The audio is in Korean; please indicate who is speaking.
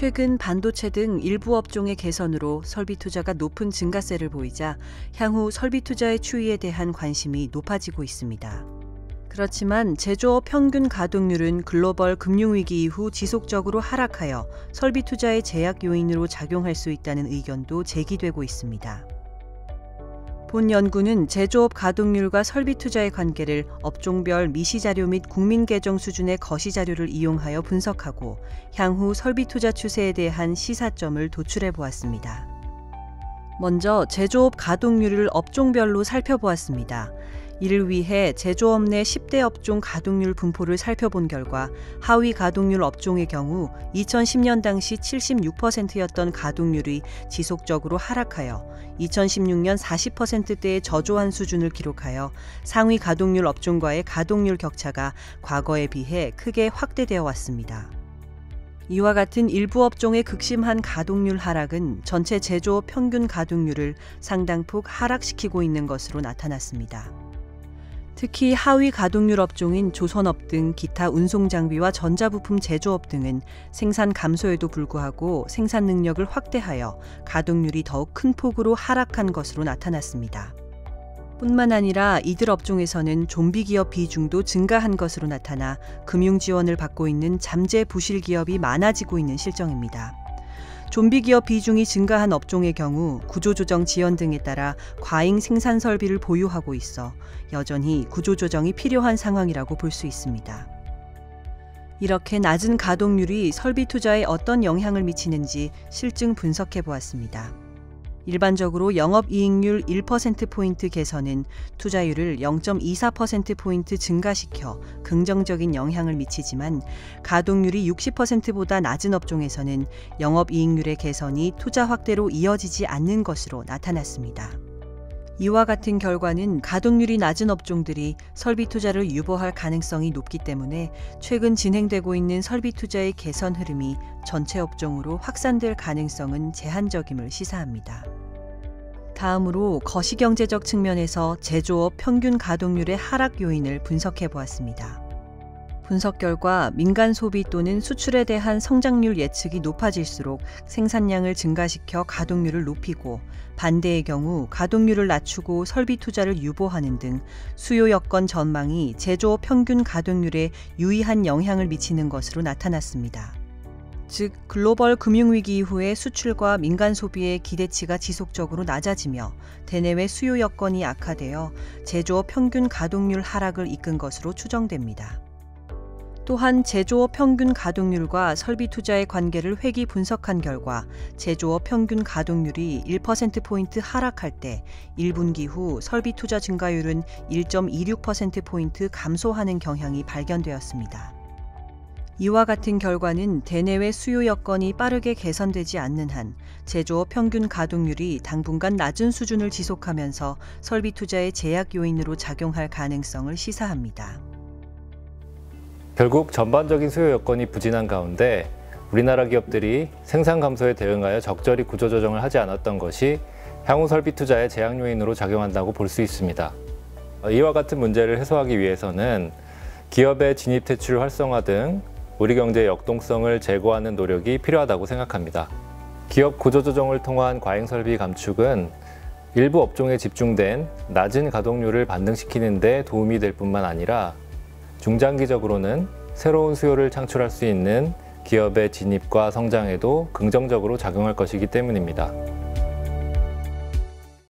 Speaker 1: 최근 반도체 등 일부 업종의 개선으로 설비 투자가 높은 증가세를 보이자 향후 설비 투자의 추이에 대한 관심이 높아지고 있습니다. 그렇지만 제조업 평균 가동률은 글로벌 금융위기 이후 지속적으로 하락하여 설비 투자의 제약 요인으로 작용할 수 있다는 의견도 제기되고 있습니다. 본 연구는 제조업 가동률과 설비 투자의 관계를 업종별 미시자료 및 국민계정 수준의 거시자료를 이용하여 분석하고 향후 설비 투자 추세에 대한 시사점을 도출해 보았습니다. 먼저 제조업 가동률을 업종별로 살펴보았습니다. 이를 위해 제조업 내 10대 업종 가동률 분포를 살펴본 결과 하위 가동률 업종의 경우 2010년 당시 76%였던 가동률이 지속적으로 하락하여 2016년 40%대의 저조한 수준을 기록하여 상위 가동률 업종과의 가동률 격차가 과거에 비해 크게 확대되어 왔습니다. 이와 같은 일부 업종의 극심한 가동률 하락은 전체 제조업 평균 가동률을 상당폭 하락시키고 있는 것으로 나타났습니다. 특히 하위 가동률 업종인 조선업 등 기타 운송장비와 전자부품 제조업 등은 생산 감소에도 불구하고 생산 능력을 확대하여 가동률이 더욱 큰 폭으로 하락한 것으로 나타났습니다. 뿐만 아니라 이들 업종에서는 좀비 기업 비중도 증가한 것으로 나타나 금융 지원을 받고 있는 잠재 부실 기업이 많아지고 있는 실정입니다. 좀비 기업 비중이 증가한 업종의 경우 구조조정 지연 등에 따라 과잉 생산 설비를 보유하고 있어 여전히 구조조정이 필요한 상황이라고 볼 수 있습니다. 이렇게 낮은 가동률이 설비 투자에 어떤 영향을 미치는지 실증 분석해 보았습니다. 일반적으로 영업이익률 1%포인트 개선은 투자율을 0.24%포인트 증가시켜 긍정적인 영향을 미치지만 가동률이 60%보다 낮은 업종에서는 영업이익률의 개선이 투자 확대로 이어지지 않는 것으로 나타났습니다. 이와 같은 결과는 가동률이 낮은 업종들이 설비 투자를 유보할 가능성이 높기 때문에 최근 진행되고 있는 설비 투자의 개선 흐름이 전체 업종으로 확산될 가능성은 제한적임을 시사합니다. 다음으로 거시경제적 측면에서 제조업 평균 가동률의 하락 요인을 분석해 보았습니다. 분석 결과 민간 소비 또는 수출에 대한 성장률 예측이 높아질수록 생산량을 증가시켜 가동률을 높이고 반대의 경우 가동률을 낮추고 설비 투자를 유보하는 등 수요 여건 전망이 제조업 평균 가동률에 유의한 영향을 미치는 것으로 나타났습니다. 즉 글로벌 금융위기 이후에 수출과 민간 소비의 기대치가 지속적으로 낮아지며 대내외 수요 여건이 악화되어 제조업 평균 가동률 하락을 이끈 것으로 추정됩니다. 또한 제조업 평균 가동률과 설비 투자의 관계를 회귀 분석한 결과 제조업 평균 가동률이 1%포인트 하락할 때 1분기 후 설비 투자 증가율은 1.26%포인트 감소하는 경향이 발견되었습니다. 이와 같은 결과는 대내외 수요 여건이 빠르게 개선되지 않는 한 제조업 평균 가동률이 당분간 낮은 수준을 지속하면서 설비 투자의 제약 요인으로 작용할 가능성을 시사합니다.
Speaker 2: 결국 전반적인 수요 여건이 부진한 가운데 우리나라 기업들이 생산 감소에 대응하여 적절히 구조조정을 하지 않았던 것이 향후 설비 투자의 제약 요인으로 작용한다고 볼 수 있습니다. 이와 같은 문제를 해소하기 위해서는 기업의 진입 퇴출 활성화 등 우리 경제의 역동성을 제고하는 노력이 필요하다고 생각합니다. 기업 구조조정을 통한 과잉 설비 감축은 일부 업종에 집중된 낮은 가동률을 반등시키는 데 도움이 될 뿐만 아니라 중장기적으로는 새로운 수요를 창출할 수 있는 기업의 진입과 성장에도 긍정적으로 작용할 것이기 때문입니다.